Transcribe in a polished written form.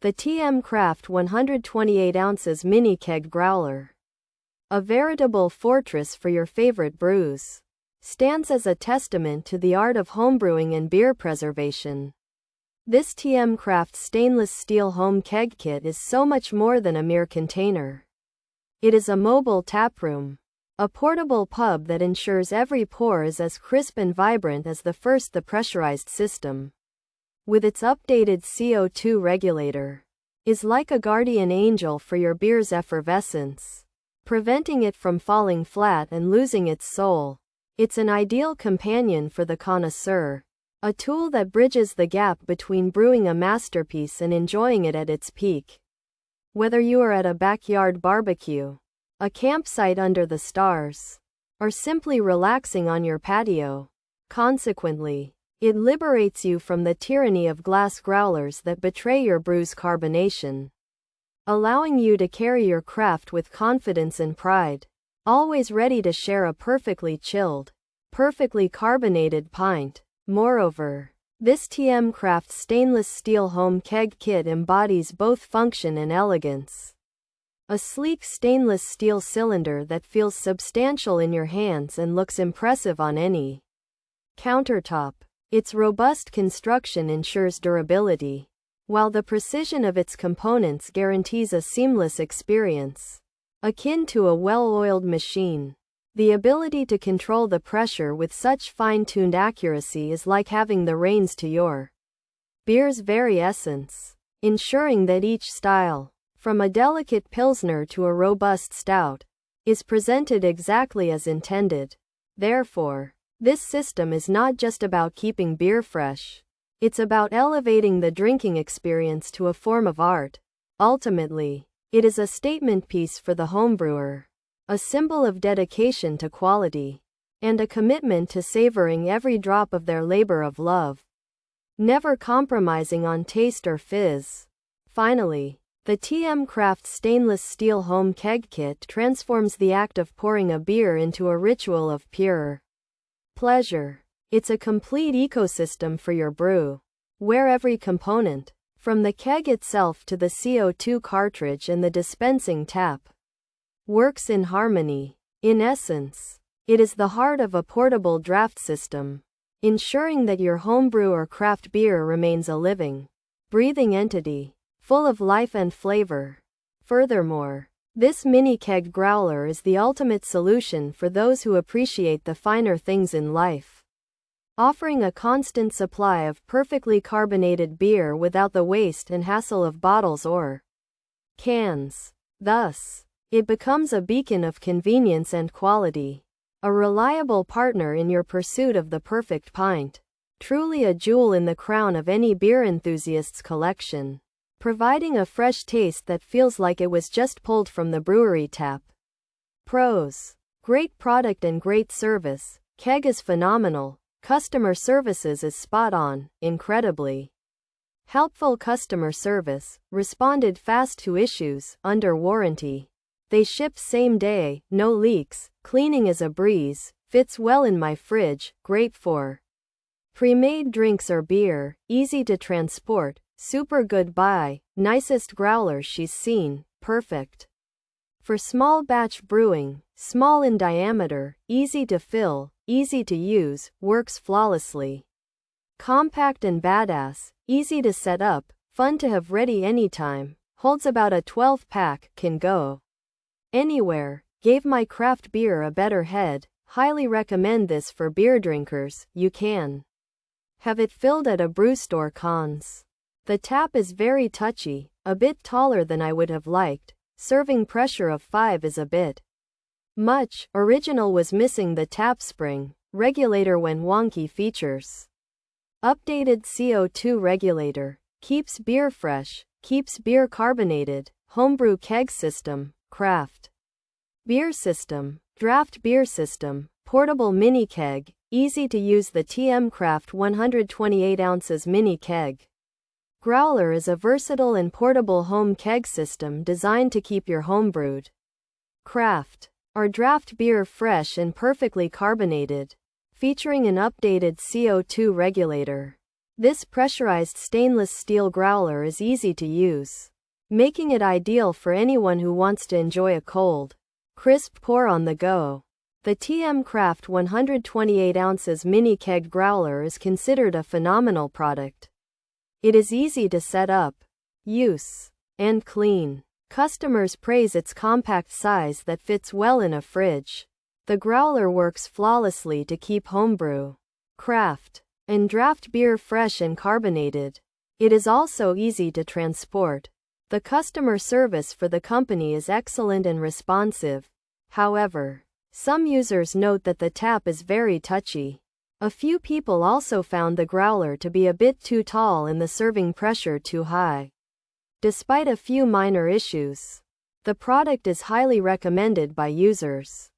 The TMCRAFT 128oz Mini Keg Growler. A veritable fortress for your favorite brews. Stands as a testament to the art of homebrewing and beer preservation. This TMCRAFT stainless steel home keg kit is so much more than a mere container. It is a mobile taproom. A portable pub that ensures every pour is as crisp and vibrant as the pressurized system. With its updated CO2 regulator, is like a guardian angel for your beer's effervescence, preventing it from falling flat and losing its soul. It's an ideal companion for the connoisseur, a tool that bridges the gap between brewing a masterpiece and enjoying it at its peak. Whether you are at a backyard barbecue, a campsite under the stars, or simply relaxing on your patio, Consequently, it liberates you from the tyranny of glass growlers that betray your brew's carbonation, allowing you to carry your craft with confidence and pride, always ready to share a perfectly chilled, perfectly carbonated pint. Moreover, this TMCRAFT stainless steel home keg kit embodies both function and elegance. A sleek stainless steel cylinder that feels substantial in your hands and looks impressive on any countertop. Its robust construction ensures durability, while the precision of its components guarantees a seamless experience, akin to a well-oiled machine. The ability to control the pressure with such fine-tuned accuracy is like having the reins to your beer's very essence, ensuring that each style, from a delicate pilsner to a robust stout, is presented exactly as intended. Therefore, this system is not just about keeping beer fresh. It's about elevating the drinking experience to a form of art. Ultimately, it is a statement piece for the homebrewer, a symbol of dedication to quality, and a commitment to savoring every drop of their labor of love, never compromising on taste or fizz. Finally, the TMCRAFT stainless steel home keg kit transforms the act of pouring a beer into a ritual of pure pleasure. It's a complete ecosystem for your brew, where every component, from the keg itself to the CO2 cartridge and the dispensing tap, works in harmony. In essence, it is the heart of a portable draft system, ensuring that your homebrew or craft beer remains a living, breathing entity, full of life and flavor. Furthermore, this mini keg growler is the ultimate solution for those who appreciate the finer things in life, offering a constant supply of perfectly carbonated beer without the waste and hassle of bottles or cans. Thus, it becomes a beacon of convenience and quality, a reliable partner in your pursuit of the perfect pint, truly a jewel in the crown of any beer enthusiast's collection, providing a fresh taste that feels like it was just pulled from the brewery tap. Pros: great product and great service. Keg is phenomenal. Customer services is spot on. Incredibly helpful customer service. Responded fast to issues. Under warranty. They ship same day. No leaks. Cleaning is a breeze. Fits well in my fridge. Great for pre-made drinks or beer. Easy to transport. Super good buy. Nicest growler she's seen. Perfect for small batch brewing. Small in diameter, easy to fill, easy to use, works flawlessly. Compact and badass, easy to set up, fun to have ready anytime. Holds about a 12-pack, can go anywhere. Gave my craft beer a better head. Highly recommend this for beer drinkers. You can have it filled at a brew store. Cons: the tap is very touchy, a bit taller than I would have liked. Serving pressure of 5 is a bit much. Original was missing the tap spring regulator when wonky. Features: updated CO2 regulator, keeps beer fresh, keeps beer carbonated. Homebrew keg system, craft beer system, draft beer system, portable mini keg, easy to use. The TMCRAFT 128oz Mini Keg Growler is a versatile and portable home keg system designed to keep your homebrewed craft or draft beer fresh and perfectly carbonated. Featuring an updated CO2 regulator, This pressurized stainless steel growler is easy to use, making it ideal for anyone who wants to enjoy a cold, crisp pour on the go. The TMCRAFT 128oz Mini Keg Growler is considered a phenomenal product. It is easy to set up, use, and clean. Customers praise its compact size that fits well in a fridge. The growler works flawlessly to keep homebrew, craft, and draft beer fresh and carbonated. It is also easy to transport. The customer service for the company is excellent and responsive. However, some users note that the tap is very touchy. A few people also found the growler to be a bit too tall and the serving pressure too high. Despite a few minor issues, the product is highly recommended by users.